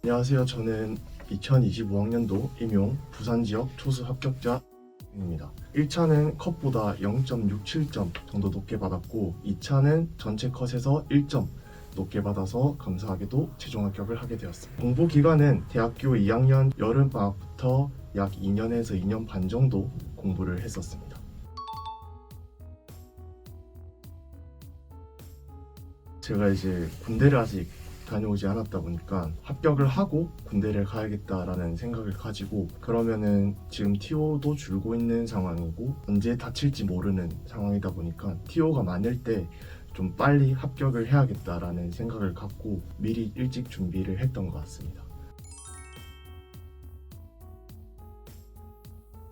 안녕하세요. 저는 2025학년도 임용 부산지역 초수 합격자입니다. 1차는 컷보다 0.67점 정도 높게 받았고 2차는 전체 컷에서 1점 높게 받아서 감사하게도 최종 합격을 하게 되었습니다. 공부 기간은 대학교 2학년 여름방학부터 약 2년에서 2년 반 정도 공부를 했었습니다. 제가 이제 군대를 아직 다녀오지 않았다 보니까 합격을 하고 군대를 가야겠다라는 생각을 가지고, 그러면은 지금 TO도 줄고 있는 상황이고 언제 다칠지 모르는 상황이다 보니까 TO가 많을 때 좀 빨리 합격을 해야겠다라는 생각을 갖고 미리 일찍 준비를 했던 것 같습니다.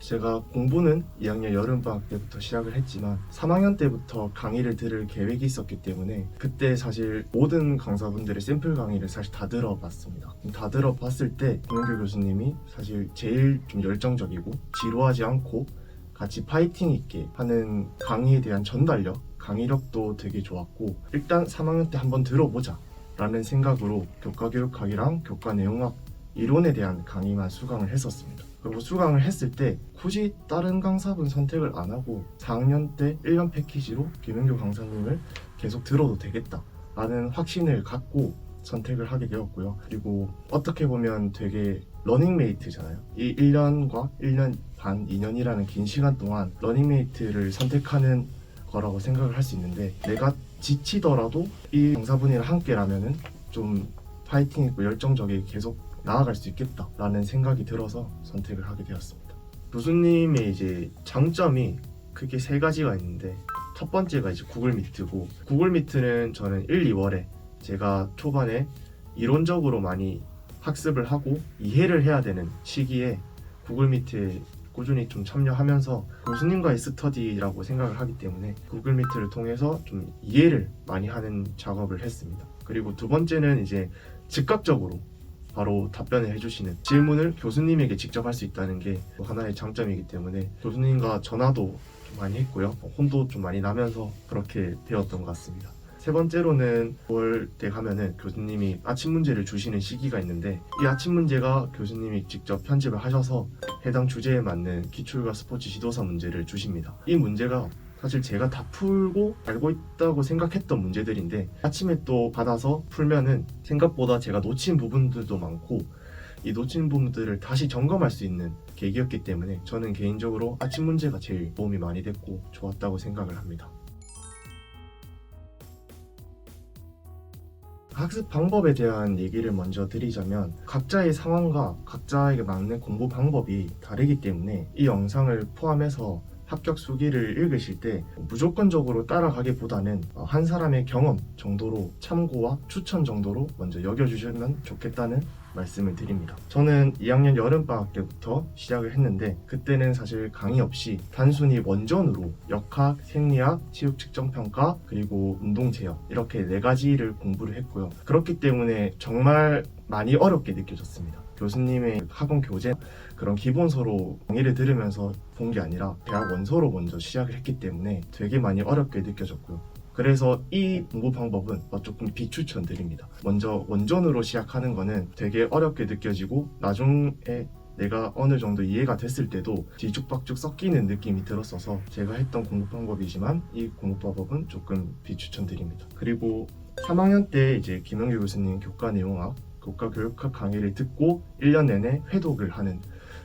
제가 공부는 2학년 여름방학 때부터 시작을 했지만 3학년 때부터 강의를 들을 계획이 있었기 때문에 그때 사실 모든 강사분들의 샘플 강의를 사실 다 들어봤습니다. 다 들어봤을 때 김영규 교수님이 사실 제일 좀 열정적이고 지루하지 않고 같이 파이팅 있게 하는 강의에 대한 전달력, 강의력도 되게 좋았고, 일단 3학년 때 한번 들어보자 라는 생각으로 교과교육학이랑 교과내용학 이론에 대한 강의만 수강을 했었습니다. 그리고 수강을 했을 때 굳이 다른 강사분 선택을 안 하고 4학년 때 1년 패키지로 김영규 강사님을 계속 들어도 되겠다 라는 확신을 갖고 선택을 하게 되었고요. 그리고 어떻게 보면 되게 러닝메이트잖아요. 이 1년과 1년 반, 2년이라는 긴 시간 동안 러닝메이트를 선택하는 거라고 생각을 할 수 있는데, 내가 지치더라도 이 강사분이랑 함께라면은 좀 파이팅 있고 열정적이게 계속 나아갈 수 있겠다라는 생각이 들어서 선택을 하게 되었습니다. 교수님의 이제 장점이 크게 세 가지가 있는데, 첫 번째가 이제 구글 미트고, 구글 미트는 저는 1, 2월에 제가 초반에 이론적으로 많이 학습을 하고 이해를 해야 되는 시기에 구글 미트에 꾸준히 좀 참여하면서 교수님과의 스터디라고 생각을 하기 때문에 구글 미트를 통해서 좀 이해를 많이 하는 작업을 했습니다. 그리고 두 번째는 이제 즉각적으로 바로 답변을 해주시는, 질문을 교수님에게 직접 할 수 있다는 게 하나의 장점이기 때문에 교수님과 전화도 좀 많이 했고요. 혼도 좀 많이 나면서 그렇게 배웠던 것 같습니다. 세 번째로는 9월 때 가면은 교수님이 아침 문제를 주시는 시기가 있는데, 이 아침 문제가 교수님이 직접 편집을 하셔서 해당 주제에 맞는 기출과 스포츠 지도사 문제를 주십니다. 이 문제가 사실 제가 다 풀고 알고 있다고 생각했던 문제들인데 아침에 또 받아서 풀면은 생각보다 제가 놓친 부분들도 많고, 이 놓친 부분들을 다시 점검할 수 있는 계기였기 때문에 저는 개인적으로 아침 문제가 제일 도움이 많이 됐고 좋았다고 생각을 합니다. 학습 방법에 대한 얘기를 먼저 드리자면, 각자의 상황과 각자에게 맞는 공부 방법이 다르기 때문에 이 영상을 포함해서 합격 수기를 읽으실 때 무조건적으로 따라가기보다는 한 사람의 경험 정도로, 참고와 추천 정도로 먼저 여겨주시면 좋겠다는 말씀을 드립니다. 저는 2학년 여름방학 때부터 시작을 했는데, 그때는 사실 강의 없이 단순히 원전으로 역학, 생리학, 체육 측정평가, 그리고 운동제어 이렇게 4가지를 공부를 했고요. 그렇기 때문에 정말 많이 어렵게 느껴졌습니다. 교수님의 학원 교재 그런 기본서로 강의를 들으면서 본 게 아니라 대학 원서로 먼저 시작을 했기 때문에 되게 많이 어렵게 느껴졌고요. 그래서 이 공부 방법은 조금 비추천드립니다. 먼저 원전으로 시작하는 거는 되게 어렵게 느껴지고 나중에 내가 어느 정도 이해가 됐을 때도 뒤죽박죽 섞이는 느낌이 들었어서 제가 했던 공부 방법이지만 이 공부 방법은 조금 비추천드립니다. 그리고 3학년 때 이제 김영규 교수님 교과내용학, 교과교육학 강의를 듣고 1년 내내 회독을 하는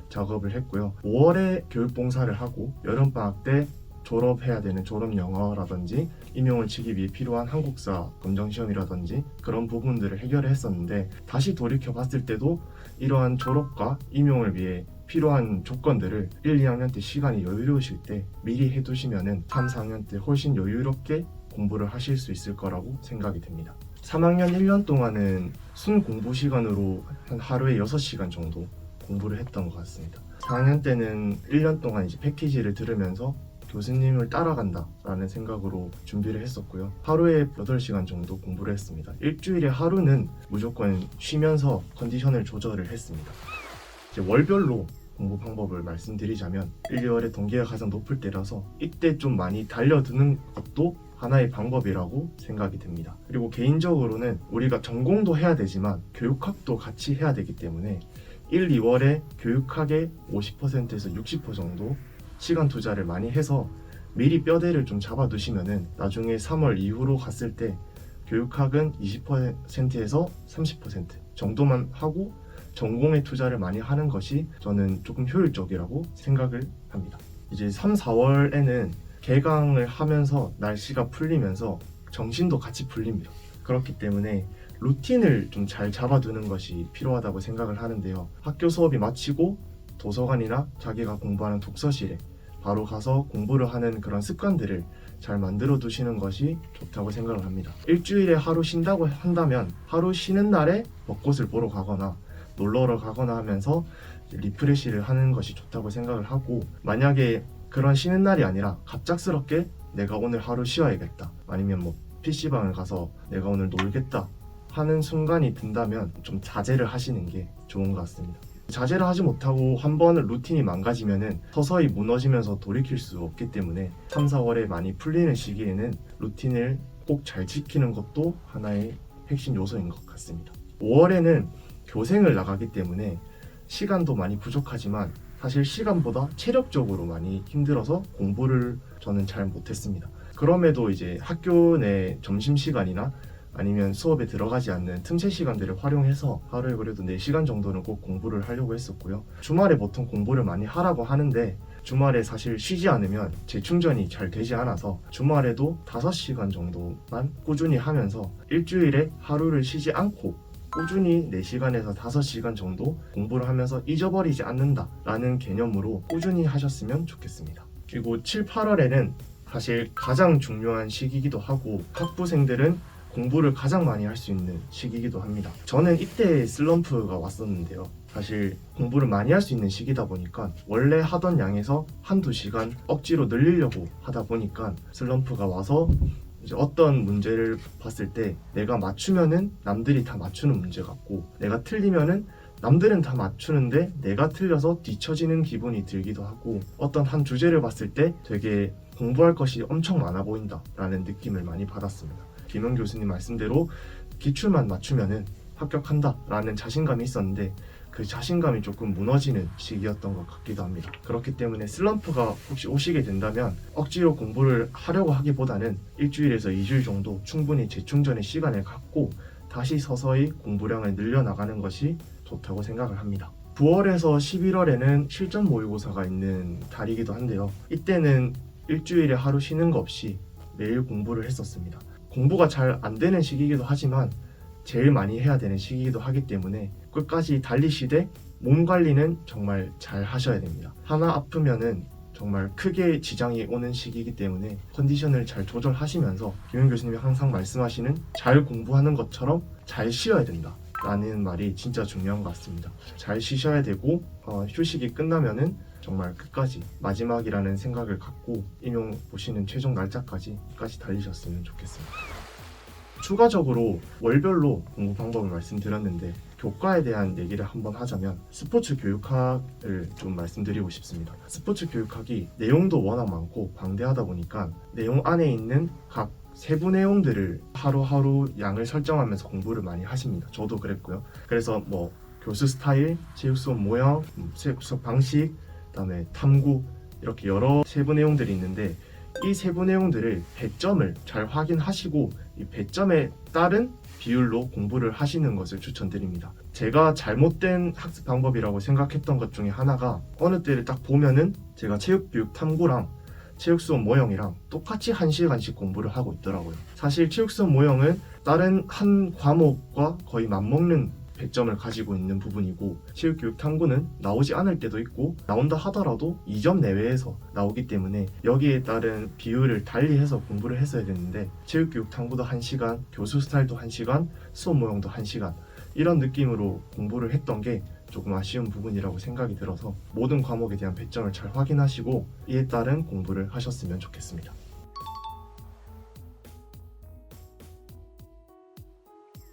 작업을 했고요. 5월에 교육봉사를 하고 여름방학 때 졸업해야 되는 졸업영어라든지 임용을 치기 위해 필요한 한국사 검정시험이라든지 그런 부분들을 해결을 했었는데, 다시 돌이켜봤을 때도 이러한 졸업과 임용을 위해 필요한 조건들을 1, 2학년 때 시간이 여유로우실 때 미리 해두시면 3, 4학년 때 훨씬 여유롭게 공부를 하실 수 있을 거라고 생각이 됩니다. 3학년 1년 동안은 순 공부 시간으로 한 하루에 6시간 정도 공부를 했던 것 같습니다. 4학년 때는 1년 동안 이제 패키지를 들으면서 교수님을 따라간다 라는 생각으로 준비를 했었고요. 하루에 8시간 정도 공부를 했습니다. 일주일에 하루는 무조건 쉬면서 컨디션을 조절을 했습니다. 이제 월별로 공부 방법을 말씀드리자면 1, 2월에 동기가 가장 높을 때라서 이때 좀 많이 달려드는 것도 하나의 방법이라고 생각이 됩니다. 그리고 개인적으로는 우리가 전공도 해야 되지만 교육학도 같이 해야 되기 때문에 1, 2월에 교육학의 50%에서 60% 정도 시간 투자를 많이 해서 미리 뼈대를 좀 잡아두시면은 나중에 3월 이후로 갔을 때 교육학은 20%에서 30% 정도만 하고 전공에 투자를 많이 하는 것이 저는 조금 효율적이라고 생각을 합니다. 이제 3, 4월에는 개강을 하면서 날씨가 풀리면서 정신도 같이 풀립니다. 그렇기 때문에 루틴을 좀 잘 잡아두는 것이 필요하다고 생각을 하는데요. 학교 수업이 마치고 도서관이나 자기가 공부하는 독서실에 바로 가서 공부를 하는 그런 습관들을 잘 만들어 두시는 것이 좋다고 생각을 합니다. 일주일에 하루 쉰다고 한다면 하루 쉬는 날에 벚꽃을 보러 가거나 놀러를 가거나 하면서 리프레시를 하는 것이 좋다고 생각을 하고, 만약에 그런 쉬는 날이 아니라 갑작스럽게 내가 오늘 하루 쉬어야겠다, 아니면 뭐 PC방을 가서 내가 오늘 놀겠다 하는 순간이 든다면 좀 자제를 하시는 게 좋은 것 같습니다. 자제를 하지 못하고 한 번 루틴이 망가지면은 서서히 무너지면서 돌이킬 수 없기 때문에 3, 4월에 많이 풀리는 시기에는 루틴을 꼭 잘 지키는 것도 하나의 핵심 요소인 것 같습니다. 5월에는 교생을 나가기 때문에 시간도 많이 부족하지만 사실 시간보다 체력적으로 많이 힘들어서 공부를 저는 잘 못했습니다. 그럼에도 이제 학교 내 점심시간이나 아니면 수업에 들어가지 않는 틈새 시간들을 활용해서 하루에 그래도 4시간 정도는 꼭 공부를 하려고 했었고요. 주말에 보통 공부를 많이 하라고 하는데 주말에 사실 쉬지 않으면 재충전이 잘 되지 않아서 주말에도 5시간 정도만 꾸준히 하면서 일주일에 하루를 쉬지 않고 꾸준히 4시간에서 5시간 정도 공부를 하면서 잊어버리지 않는다라는 개념으로 꾸준히 하셨으면 좋겠습니다. 그리고 7, 8월에는 사실 가장 중요한 시기이기도 하고 학부생들은 공부를 가장 많이 할 수 있는 시기이기도 합니다. 저는 이때 슬럼프가 왔었는데요. 사실 공부를 많이 할 수 있는 시기다 보니까 원래 하던 양에서 한두 시간 억지로 늘리려고 하다 보니까 슬럼프가 와서 이제 어떤 문제를 봤을 때 내가 맞추면은 남들이 다 맞추는 문제 같고, 내가 틀리면은 남들은 다 맞추는데 내가 틀려서 뒤처지는 기분이 들기도 하고, 어떤 한 주제를 봤을 때 되게 공부할 것이 엄청 많아 보인다라는 느낌을 많이 받았습니다. 김영 교수님 말씀대로 기출만 맞추면은 합격한다라는 자신감이 있었는데 그 자신감이 조금 무너지는 시기였던 것 같기도 합니다. 그렇기 때문에 슬럼프가 혹시 오시게 된다면 억지로 공부를 하려고 하기보다는 일주일에서 2주일 정도 충분히 재충전의 시간을 갖고 다시 서서히 공부량을 늘려나가는 것이 좋다고 생각을 합니다. 9월에서 11월에는 실전 모의고사가 있는 달이기도 한데요. 이때는 일주일에 하루 쉬는 거 없이 매일 공부를 했었습니다. 공부가 잘 안 되는 시기이기도 하지만 제일 많이 해야 되는 시기이기도 하기 때문에 끝까지 달리시되 몸 관리는 정말 잘 하셔야 됩니다. 하나 아프면은 정말 크게 지장이 오는 시기이기 때문에 컨디션을 잘 조절하시면서 김영 교수님이 항상 말씀하시는 잘 공부하는 것처럼 잘 쉬어야 된다 라는 말이 진짜 중요한 것 같습니다. 잘 쉬셔야 되고 휴식이 끝나면은 정말 끝까지 마지막이라는 생각을 갖고 임용 보시는 최종 날짜까지 끝까지 달리셨으면 좋겠습니다. 추가적으로 월별로 공부 방법을 말씀드렸는데 교과에 대한 얘기를 한번 하자면 스포츠 교육학을 좀 말씀드리고 싶습니다. 스포츠 교육학이 내용도 워낙 많고 방대하다 보니까 내용 안에 있는 각 세부 내용들을 하루하루 양을 설정하면서 공부를 많이 하십니다. 저도 그랬고요. 그래서 뭐 교수 스타일, 체육 수업 모형, 수업 방식, 그다음에 탐구, 이렇게 여러 세부 내용들이 있는데 이 세부 내용들을 배점을 잘 확인하시고 이 배점에 따른 비율로 공부를 하시는 것을 추천드립니다. 제가 잘못된 학습 방법이라고 생각했던 것 중에 하나가 어느 때를 딱 보면은 제가 체육교육 탐구랑 체육수업 모형이랑 똑같이 1시간씩 공부를 하고 있더라고요. 사실 체육수업 모형은 다른 한 과목과 거의 맞먹는 배점을 가지고 있는 부분이고, 체육교육 탐구는 나오지 않을 때도 있고 나온다 하더라도 2점 내외에서 나오기 때문에 여기에 따른 비율을 달리해서 공부를 했어야 되는데 체육교육 탐구도 1시간, 교수 스타일도 1시간, 수업 모형도 1시간, 이런 느낌으로 공부를 했던 게 조금 아쉬운 부분이라고 생각이 들어서 모든 과목에 대한 배점을 잘 확인하시고 이에 따른 공부를 하셨으면 좋겠습니다.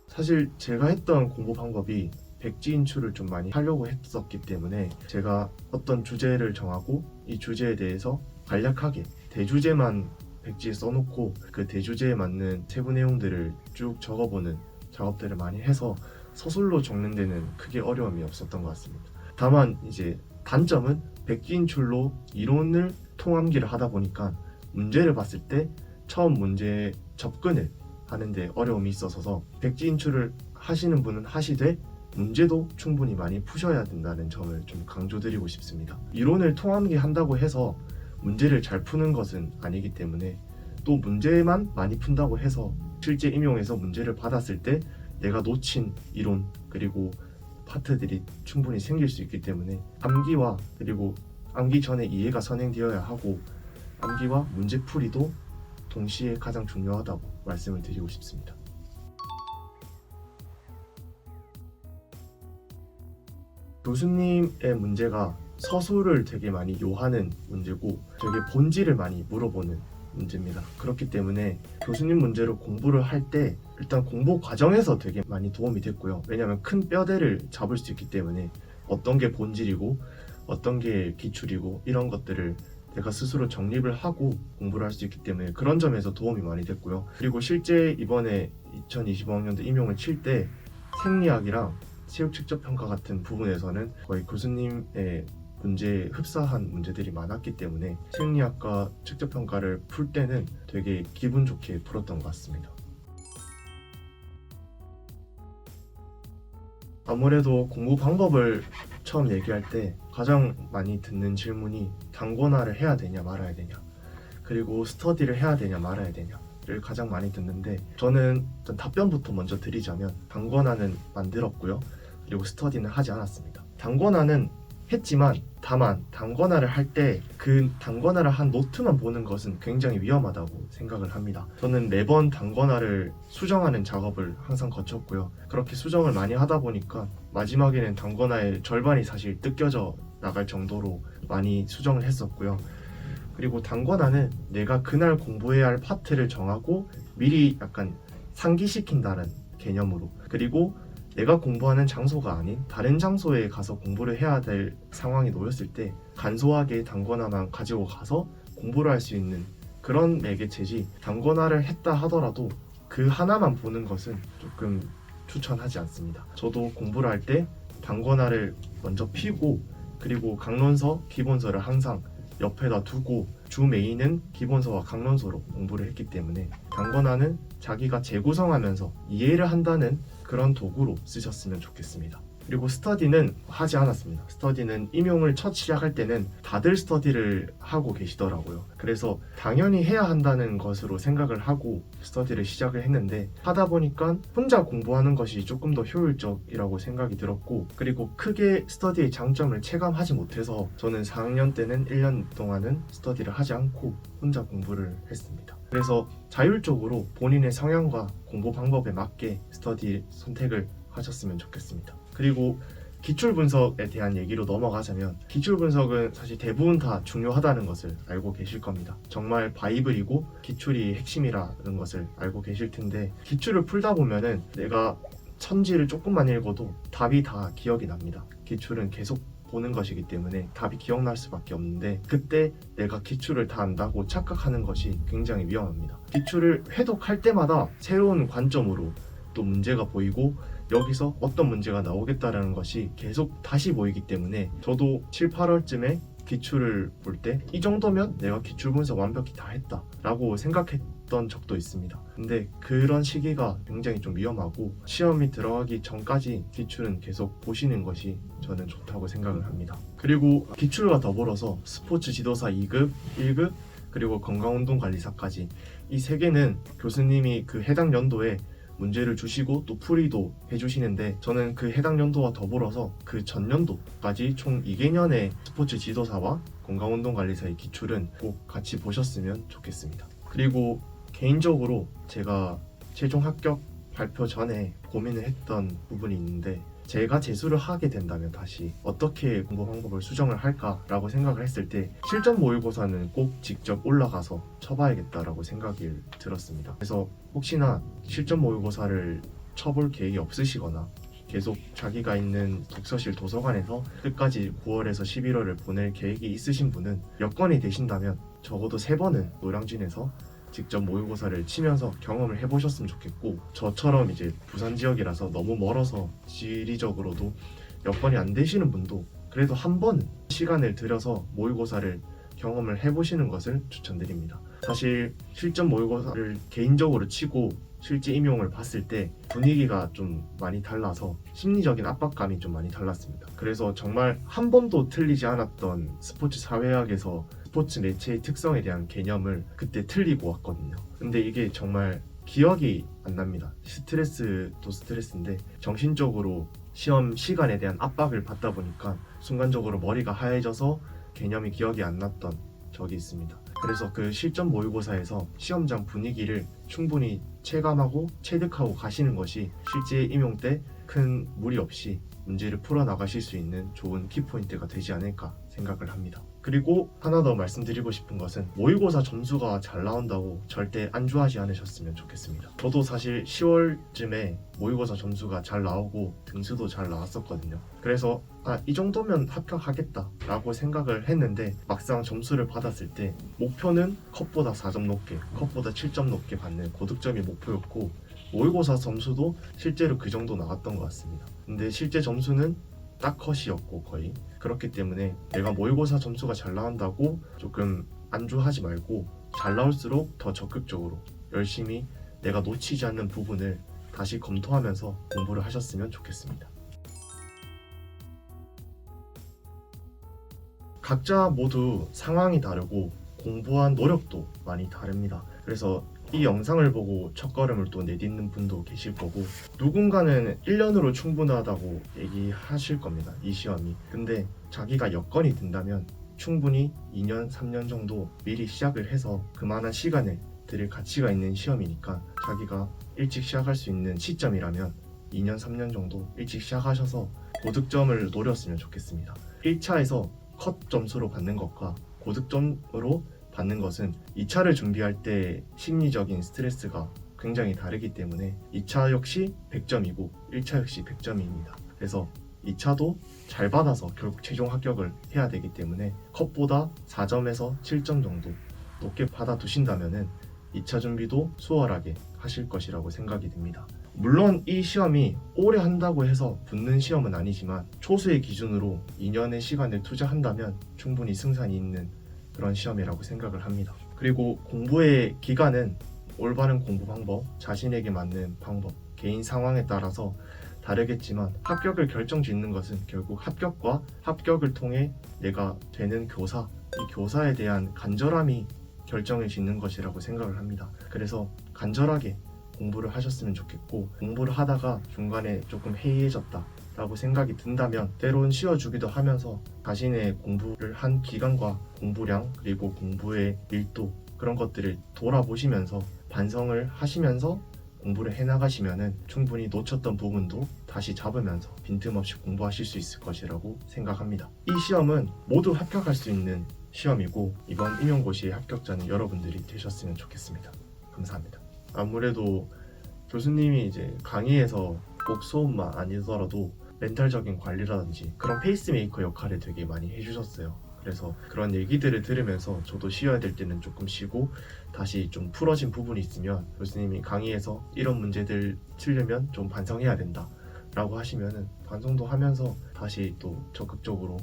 사실 제가 했던 공부 방법이 백지 인출을 좀 많이 하려고 했었기 때문에 제가 어떤 주제를 정하고 이 주제에 대해서 간략하게 대주제만 백지에 써놓고 그 대주제에 맞는 세부 내용들을 쭉 적어보는 작업들을 많이 해서 서술로 적는 데는 크게 어려움이 없었던 것 같습니다. 다만 이제 단점은 백지 인출로 이론을 통암기를 하다 보니까 문제를 봤을 때 처음 문제에 접근을 하는데 어려움이 있어서 백지 인출을 하시는 분은 하시되 문제도 충분히 많이 푸셔야 된다는 점을 좀 강조드리고 싶습니다. 이론을 통암기 한다고 해서 문제를 잘 푸는 것은 아니기 때문에 또 문제만 많이 푼다고 해서 실제 임용에서 문제를 받았을 때 내가 놓친 이론 그리고 파트들이 충분히 생길 수 있기 때문에 암기와 그리고 암기 전에 이해가 선행되어야 하고 암기와 문제풀이도 동시에 가장 중요하다고 말씀을 드리고 싶습니다. 교수님의 문제가 서술을 되게 많이 요하는 문제고 되게 본질을 많이 물어보는 문제입니다. 그렇기 때문에 교수님 문제로 공부를 할 때 일단 공부 과정에서 되게 많이 도움이 됐고요. 왜냐하면 큰 뼈대를 잡을 수 있기 때문에 어떤 게 본질이고 어떤 게 기출이고 이런 것들을 내가 스스로 정립을 하고 공부를 할 수 있기 때문에 그런 점에서 도움이 많이 됐고요. 그리고 실제 이번에 2025학년도 임용을 칠 때 생리학이랑 체육 측정 평가 같은 부분에서는 거의 교수님의 문제에 흡사한 문제들이 많았기 때문에 생리학과 측정 평가를 풀 때는 되게 기분 좋게 풀었던 것 같습니다. 아무래도 공부 방법을 처음 얘기할 때 가장 많이 듣는 질문이 단권화를 해야 되냐 말아야 되냐 그리고 스터디를 해야 되냐 말아야 되냐를 가장 많이 듣는데 저는 일단 답변부터 먼저 드리자면 단권화는 만들었고요. 그리고 스터디는 하지 않았습니다. 단권화는 했지만 다만 단권화를 할 때 그 단권화를 한 노트만 보는 것은 굉장히 위험하다고 생각을 합니다. 저는 매번 단권화를 수정하는 작업을 항상 거쳤고요. 그렇게 수정을 많이 하다 보니까 마지막에는 단권화의 절반이 사실 뜯겨져 나갈 정도로 많이 수정을 했었고요. 그리고 단권화는 내가 그날 공부해야 할 파트를 정하고 미리 약간 상기시킨다는 개념으로 그리고 내가 공부하는 장소가 아닌 다른 장소에 가서 공부를 해야 될 상황이 놓였을 때 간소하게 단권화만 가지고 가서 공부를 할 수 있는 그런 매개체지 단권화를 했다 하더라도 그 하나만 보는 것은 조금 추천하지 않습니다. 저도 공부를 할 때 단권화를 먼저 피고 그리고 강론서, 기본서를 항상 옆에다 두고 주 메인은 기본서와 강론서로 공부를 했기 때문에 단권화는 자기가 재구성하면서 이해를 한다는 그런 도구로 쓰셨으면 좋겠습니다. 그리고 스터디는 하지 않았습니다. 스터디는 임용을 첫 시작할 때는 다들 스터디를 하고 계시더라고요. 그래서 당연히 해야 한다는 것으로 생각을 하고 스터디를 시작을 했는데 하다 보니까 혼자 공부하는 것이 조금 더 효율적이라고 생각이 들었고 그리고 크게 스터디의 장점을 체감하지 못해서 저는 4학년 때는 1년 동안은 스터디를 하지 않고 혼자 공부를 했습니다. 그래서 자율적으로 본인의 성향과 공부 방법에 맞게 스터디 선택을 하셨으면 좋겠습니다. 그리고 기출 분석에 대한 얘기로 넘어가자면 기출 분석은 사실 대부분 다 중요하다는 것을 알고 계실 겁니다. 정말 바이블이고 기출이 핵심이라는 것을 알고 계실 텐데 기출을 풀다 보면은 내가 천지를 조금만 읽어도 답이 다 기억이 납니다. 기출은 계속 보는 것이기 때문에 답이 기억날 수밖에 없는데 그때 내가 기출을 다 안다고 착각하는 것이 굉장히 위험합니다. 기출을 회독할 때마다 새로운 관점으로 또 문제가 보이고 여기서 어떤 문제가 나오겠다라는 것이 계속 다시 보이기 때문에 저도 7, 8월쯤에 기출을 볼 때 이 정도면 내가 기출 분석 완벽히 다 했다 라고 생각했던 적도 있습니다. 근데 그런 시기가 굉장히 좀 위험하고 시험이 들어가기 전까지 기출은 계속 보시는 것이 저는 좋다고 생각을 합니다. 그리고 기출과 더불어서 스포츠 지도사 2급, 1급 그리고 건강운동관리사까지 이 세 개는 교수님이 그 해당 연도에 문제를 주시고 또 풀이도 해주시는데 저는 그 해당 연도와 더불어서 그 전년도까지 총 2개년의 스포츠 지도사와 건강운동관리사의 기출은 꼭 같이 보셨으면 좋겠습니다. 그리고 개인적으로 제가 최종 합격 발표 전에 고민을 했던 부분이 있는데 제가 재수를 하게 된다면 다시 어떻게 공부 방법을 수정을 할까라고 생각을 했을 때 실전 모의고사는 꼭 직접 올라가서 쳐봐야겠다라고 생각이 들었습니다. 그래서 혹시나 실전 모의고사를 쳐볼 계획이 없으시거나 계속 자기가 있는 독서실 도서관에서 끝까지 9월에서 11월을 보낼 계획이 있으신 분은 여건이 되신다면 적어도 3번은 노량진에서 직접 모의고사를 치면서 경험을 해보셨으면 좋겠고, 저처럼 이제 부산 지역이라서 너무 멀어서 지리적으로도 여건이 안 되시는 분도 그래도 한 번 시간을 들여서 모의고사를 경험을 해보시는 것을 추천드립니다. 사실 실전 모의고사를 개인적으로 치고 실제 임용을 봤을 때 분위기가 좀 많이 달라서 심리적인 압박감이 좀 많이 달랐습니다. 그래서 정말 한 번도 틀리지 않았던 스포츠 사회학에서 스포츠 매체의 특성에 대한 개념을 그때 틀리고 왔거든요. 근데 이게 정말 기억이 안 납니다. 스트레스도 스트레스인데 정신적으로 시험 시간에 대한 압박을 받다 보니까 순간적으로 머리가 하얘져서 개념이 기억이 안 났던 적이 있습니다. 그래서 그 실전 모의고사에서 시험장 분위기를 충분히 체감하고 체득하고 가시는 것이 실제 임용 때 큰 무리 없이 문제를 풀어나가실 수 있는 좋은 키포인트가 되지 않을까 생각을 합니다. 그리고 하나 더 말씀드리고 싶은 것은 모의고사 점수가 잘 나온다고 절대 안주하지 않으셨으면 좋겠습니다. 저도 사실 10월쯤에 모의고사 점수가 잘 나오고 등수도 잘 나왔었거든요. 그래서 이 정도면 합격하겠다 라고 생각을 했는데 막상 점수를 받았을 때 목표는 컷보다 4점 높게, 컷보다 7점 높게 받는 고득점이 목표였고, 모의고사 점수도 실제로 그 정도 나왔던 것 같습니다. 근데 실제 점수는 딱 컷이었고 거의. 그렇기 때문에 내가 모의고사 점수가 잘 나온다고 조금 안주하지 말고 잘 나올수록 더 적극적으로 열심히 내가 놓치지 않는 부분을 다시 검토하면서 공부를 하셨으면 좋겠습니다. 각자 모두 상황이 다르고 공부한 노력도 많이 다릅니다. 그래서 이 영상을 보고 첫걸음을 또 내딛는 분도 계실 거고, 누군가는 1년으로 충분하다고 얘기하실 겁니다. 이 시험이. 근데 자기가 여건이 된다면 충분히 2년, 3년 정도 미리 시작을 해서 그만한 시간을 들일 가치가 있는 시험이니까 자기가 일찍 시작할 수 있는 시점이라면 2년, 3년 정도 일찍 시작하셔서 고득점을 노렸으면 좋겠습니다. 1차에서 컷 점수로 받는 것과 고득점으로 받는 것은 2차를 준비할 때 심리적인 스트레스가 굉장히 다르기 때문에 2차 역시 100점이고 1차 역시 100점입니다. 그래서 2차도 잘 받아서 결국 최종 합격을 해야 되기 때문에 컷보다 4점에서 7점 정도 높게 받아 두신다면 2차 준비도 수월하게 하실 것이라고 생각이 듭니다. 물론 이 시험이 오래 한다고 해서 붙는 시험은 아니지만 초수의 기준으로 2년의 시간을 투자한다면 충분히 승산이 있는 그런 시험이라고 생각을 합니다. 그리고 공부의 기간은 올바른 공부 방법, 자신에게 맞는 방법, 개인 상황에 따라서 다르겠지만 합격을 결정짓는 것은 결국 합격과 합격을 통해 내가 되는 교사, 이 교사에 대한 간절함이 결정을 짓는 것이라고 생각을 합니다. 그래서 간절하게 공부를 하셨으면 좋겠고, 공부를 하다가 중간에 조금 해이해졌다 라고 생각이 든다면 때론 쉬어주기도 하면서 자신의 공부를 한 기간과 공부량 그리고 공부의 밀도, 그런 것들을 돌아보시면서 반성을 하시면서 공부를 해나가시면 충분히 놓쳤던 부분도 다시 잡으면서 빈틈없이 공부하실 수 있을 것이라고 생각합니다. 이 시험은 모두 합격할 수 있는 시험이고, 이번 임용고시의 합격자는 여러분들이 되셨으면 좋겠습니다. 감사합니다. 아무래도 교수님이 이제 강의에서 꼭 수업만 아니더라도 멘탈적인 관리라든지 그런 페이스메이커 역할을 되게 많이 해주셨어요. 그래서 그런 얘기들을 들으면서 저도 쉬어야 될 때는 조금 쉬고 다시 좀 풀어진 부분이 있으면 교수님이 강의에서 이런 문제들 치려면 좀 반성해야 된다 라고 하시면은 반성도 하면서 다시 또 적극적으로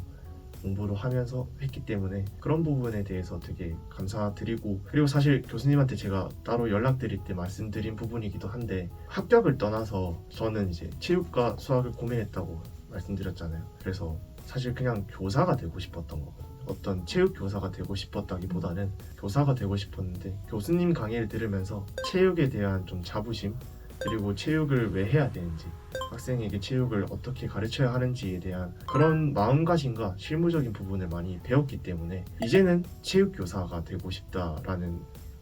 공부를 하면서 했기 때문에 그런 부분에 대해서 되게 감사드리고, 그리고 사실 교수님한테 제가 따로 연락드릴 때 말씀드린 부분이기도 한데, 합격을 떠나서 저는 이제 체육과 수학을 고민했다고 말씀드렸잖아요. 그래서 사실 그냥 교사가 되고 싶었던 거거든요. 어떤 체육 교사가 되고 싶었다기보다는 교사가 되고 싶었는데, 교수님 강의를 들으면서 체육에 대한 좀 자부심, 그리고 체육을 왜 해야 되는지, 학생에게 체육을 어떻게 가르쳐야 하는지에 대한 그런 마음가짐과 실무적인 부분을 많이 배웠기 때문에 이제는 체육교사가 되고 싶다라는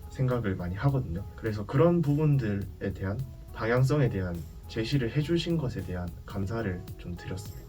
생각을 많이 하거든요. 그래서 그런 부분들에 대한 방향성에 대한 제시를 해주신 것에 대한 감사를 좀 드렸습니다.